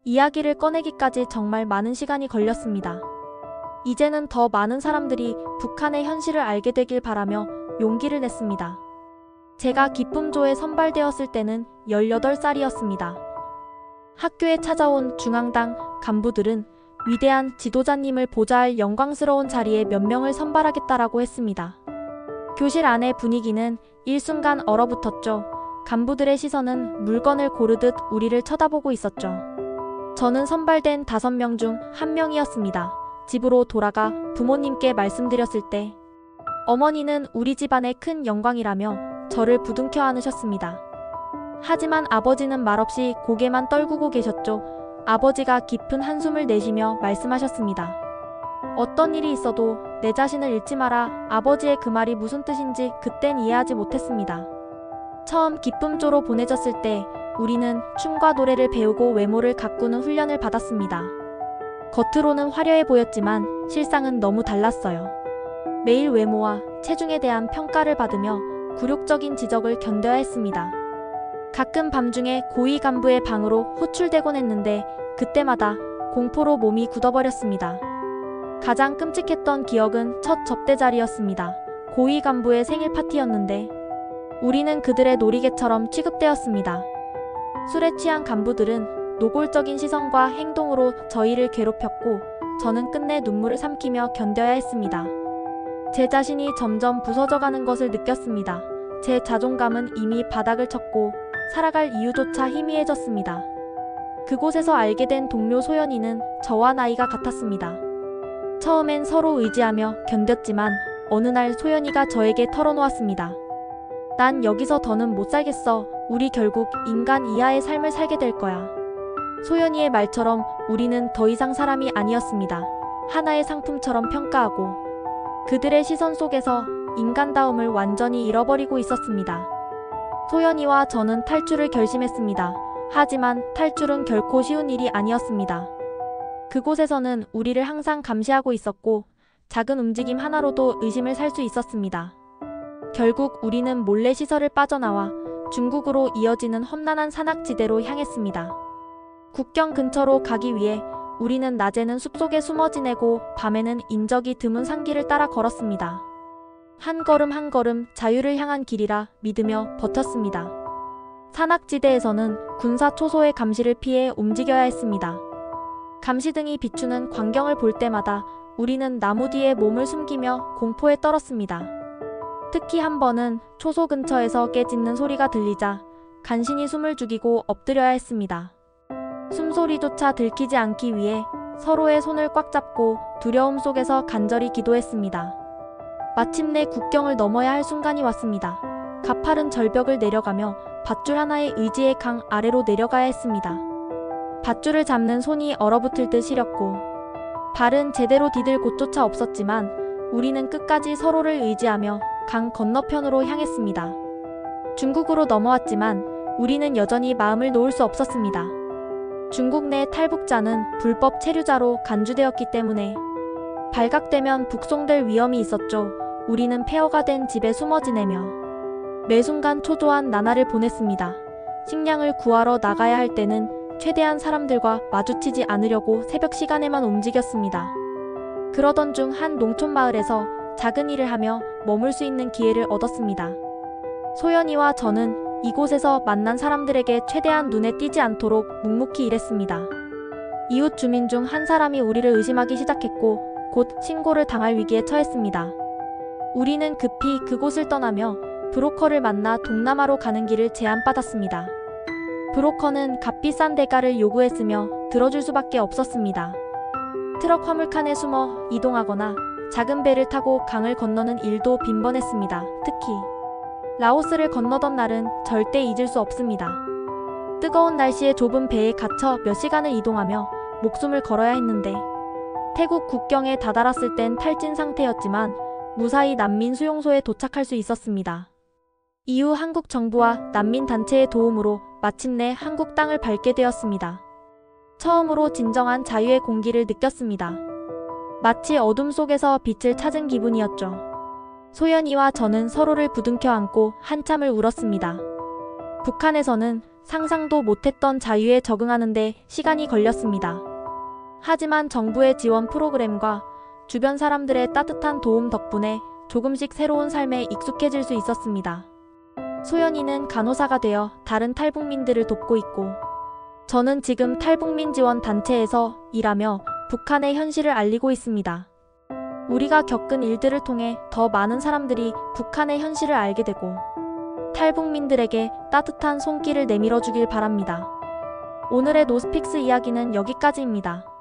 이야기를 꺼내기까지 정말 많은 시간이 걸렸습니다. 이제는 더 많은 사람들이 북한의 현실을 알게 되길 바라며 용기를 냈습니다. 제가 기쁨조에 선발되었을 때는 18살이었습니다. 학교에 찾아온 중앙당 간부들은 위대한 지도자님을 보좌할 영광스러운 자리에 몇 명을 선발하겠다라고 했습니다. 교실 안의 분위기는 일순간 얼어붙었죠. 간부들의 시선은 물건을 고르듯 우리를 쳐다보고 있었죠. 저는 선발된 5명 중 1명이었습니다. 집으로 돌아가 부모님께 말씀드렸을 때 어머니는 우리 집안의 큰 영광이라며 저를 부둥켜 안으셨습니다. 하지만 아버지는 말없이 고개만 떨구고 계셨죠. 아버지가 깊은 한숨을 내쉬며 말씀하셨습니다. 어떤 일이 있어도 내 자신을 잃지 마라. 아버지의 그 말이 무슨 뜻인지 그땐 이해하지 못했습니다. 처음 기쁨조로 보내졌을 때 우리는 춤과 노래를 배우고 외모를 가꾸는 훈련을 받았습니다. 겉으로는 화려해 보였지만 실상은 너무 달랐어요. 매일 외모와 체중에 대한 평가를 받으며 굴욕적인 지적을 견뎌야 했습니다. 가끔 밤중에 고위 간부의 방으로 호출되곤 했는데 그때마다 공포로 몸이 굳어버렸습니다. 가장 끔찍했던 기억은 첫 접대 자리였습니다. 고위 간부의 생일 파티였는데 우리는 그들의 놀이개처럼 취급되었습니다. 술에 취한 간부들은 노골적인 시선과 행동으로 저희를 괴롭혔고 저는 끝내 눈물을 삼키며 견뎌야 했습니다. 제 자신이 점점 부서져가는 것을 느꼈습니다. 제 자존감은 이미 바닥을 쳤고 살아갈 이유조차 희미해졌습니다. 그곳에서 알게 된 동료 소연이는 저와 나이가 같았습니다. 처음엔 서로 의지하며 견뎠지만 어느 날 소연이가 저에게 털어놓았습니다. 난 여기서 더는 못 살겠어. 우리 결국 인간 이하의 삶을 살게 될 거야. 소연이의 말처럼 우리는 더 이상 사람이 아니었습니다. 하나의 상품처럼 평가하고 그들의 시선 속에서 인간다움을 완전히 잃어버리고 있었습니다. 소연이와 저는 탈출을 결심했습니다. 하지만 탈출은 결코 쉬운 일이 아니었습니다. 그곳에서는 우리를 항상 감시하고 있었고 작은 움직임 하나로도 의심을 살 수 있었습니다. 결국 우리는 몰래 시설을 빠져나와 중국으로 이어지는 험난한 산악지대로 향했습니다. 국경 근처로 가기 위해 우리는 낮에는 숲속에 숨어 지내고 밤에는 인적이 드문 산길을 따라 걸었습니다. 한 걸음 한 걸음 자유를 향한 길이라 믿으며 버텼습니다. 산악지대에서는 군사 초소의 감시를 피해 움직여야 했습니다. 감시등이 비추는 광경을 볼 때마다 우리는 나무 뒤에 몸을 숨기며 공포에 떨었습니다. 특히 한 번은 초소 근처에서 깨짖는 소리가 들리자 간신히 숨을 죽이고 엎드려야 했습니다. 숨소리조차 들키지 않기 위해 서로의 손을 꽉 잡고 두려움 속에서 간절히 기도했습니다. 마침내 국경을 넘어야 할 순간이 왔습니다. 가파른 절벽을 내려가며 밧줄 하나의 의지의 강 아래로 내려가야 했습니다. 밧줄을 잡는 손이 얼어붙을 듯 시렸고 발은 제대로 디딜 곳조차 없었지만 우리는 끝까지 서로를 의지하며 강 건너편으로 향했습니다. 중국으로 넘어왔지만 우리는 여전히 마음을 놓을 수 없었습니다. 중국 내 탈북자는 불법 체류자로 간주되었기 때문에 발각되면 북송될 위험이 있었죠. 우리는 폐허가 된 집에 숨어 지내며 매 순간 초조한 나날을 보냈습니다. 식량을 구하러 나가야 할 때는 최대한 사람들과 마주치지 않으려고 새벽 시간에만 움직였습니다. 그러던 중 한 농촌 마을에서 작은 일을 하며 머물 수 있는 기회를 얻었습니다. 소연이와 저는 이곳에서 만난 사람들에게 최대한 눈에 띄지 않도록 묵묵히 일했습니다. 이웃 주민 중 한 사람이 우리를 의심하기 시작했고 곧 신고를 당할 위기에 처했습니다. 우리는 급히 그곳을 떠나며 브로커를 만나 동남아로 가는 길을 제안받았습니다. 브로커는 값비싼 대가를 요구했으며 들어줄 수밖에 없었습니다. 트럭 화물칸에 숨어 이동하거나 작은 배를 타고 강을 건너는 일도 빈번했습니다. 특히 라오스를 건너던 날은 절대 잊을 수 없습니다. 뜨거운 날씨에 좁은 배에 갇혀 몇 시간을 이동하며 목숨을 걸어야 했는데 태국 국경에 다다랐을 땐 탈진 상태였지만 무사히 난민 수용소에 도착할 수 있었습니다. 이후 한국 정부와 난민단체의 도움으로 마침내 한국 땅을 밟게 되었습니다. 처음으로 진정한 자유의 공기를 느꼈습니다. 마치 어둠 속에서 빛을 찾은 기분이었죠. 소연이와 저는 서로를 부둥켜 안고 한참을 울었습니다. 북한에서는 상상도 못했던 자유에 적응하는데 시간이 걸렸습니다. 하지만 정부의 지원 프로그램과 주변 사람들의 따뜻한 도움 덕분에 조금씩 새로운 삶에 익숙해질 수 있었습니다. 소연이는 간호사가 되어 다른 탈북민들을 돕고 있고, 저는 지금 탈북민 지원 단체에서 일하며 북한의 현실을 알리고 있습니다. 우리가 겪은 일들을 통해 더 많은 사람들이 북한의 현실을 알게 되고, 탈북민들에게 따뜻한 손길을 내밀어 주길 바랍니다. 오늘의 노스픽스 이야기는 여기까지입니다.